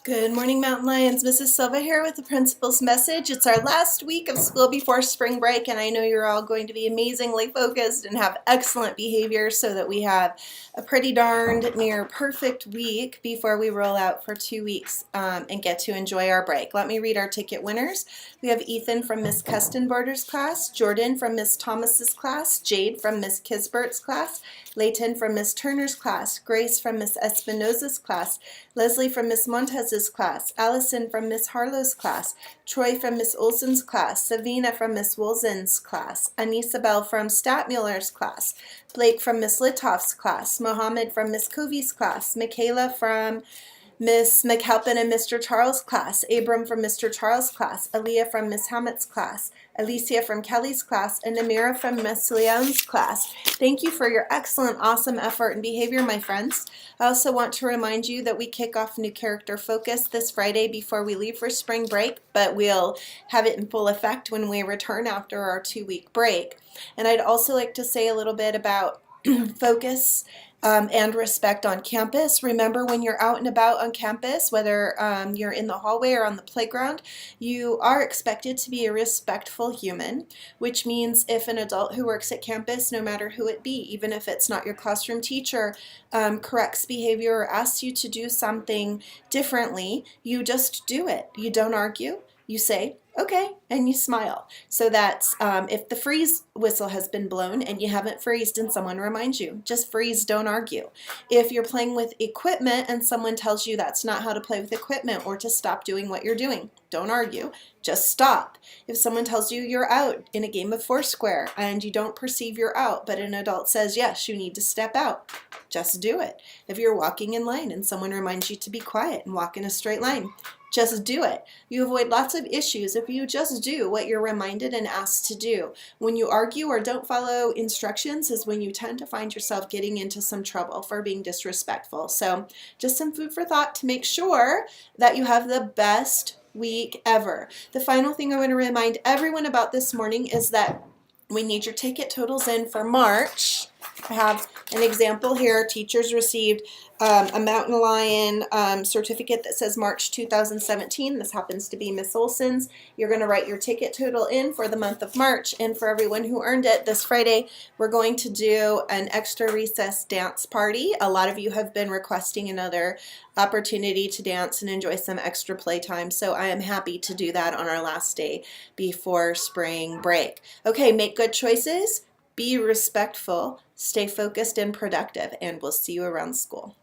Good morning, Mountain Lions. Mrs. Silva here with the principal's message. It's our last week of school before spring break, and I know you're all going to be amazingly focused and have excellent behavior so that we have a pretty darned near perfect week before we roll out for 2 weeks and get to enjoy our break. Let me read our ticket winners. We have Ethan from Miss Custenborder's class, Jordan from Miss Thomas's class, Jade from Miss Kisbert's class, Layton from Miss Turner's class, Grace from Miss Espinoza's class, Leslie from Miss Montez's class, Allison from Miss Harlow's class, Troy from Miss Olson's class, Savina from Miss Wolzen's class, Anisabel from Statmuller's class, Blake from Miss Litoff's class, Mohammed from Miss Covey's class, Michaela from Miss McAlpin and Mr. Charles' class, Abram from Mr. Charles' class, Aaliyah from Miss Hammett's class, Alicia from Kelly's class, and Namira from Miss Leon's class. Thank you for your excellent, awesome effort and behavior, my friends. I also want to remind you that we kick off New Character Focus this Friday before we leave for spring break, but we'll have it in full effect when we return after our 2-week break. And I'd also like to say a little bit about focus and respect on campus. Remember, when you're out and about on campus, whether you're in the hallway or on the playground, you are expected to be a respectful human, which means if an adult who works at campus, no matter who it be, even if it's not your classroom teacher, corrects behavior or asks you to do something differently, you just do it. You don't argue. You say, okay, and you smile. So that's if the freeze whistle has been blown and you haven't freezed and someone reminds you, just freeze, don't argue. If you're playing with equipment and someone tells you that's not how to play with equipment or to stop doing what you're doing, don't argue, just stop. If someone tells you you're out in a game of Foursquare and you don't perceive you're out, but an adult says, yes, you need to step out, just do it. If you're walking in line and someone reminds you to be quiet and walk in a straight line, just do it. You avoid lots of issues if you just do what you're reminded and asked to do. When you argue or don't follow instructions is when you tend to find yourself getting into some trouble for being disrespectful. So just some food for thought to make sure that you have the best week ever. The final thing I want to remind everyone about this morning is that we need your ticket totals in for March. I have an example here. Teachers received a Mountain Lion certificate that says March 2017. This happens to be Miss Olson's. You're going to write your ticket total in for the month of March, and for everyone who earned it this Friday, we're going to do an extra recess dance party. A lot of you have been requesting another opportunity to dance and enjoy some extra playtime, so I am happy to do that on our last day before spring break. Okay, make good choices, be respectful, stay focused and productive, and we'll see you around school.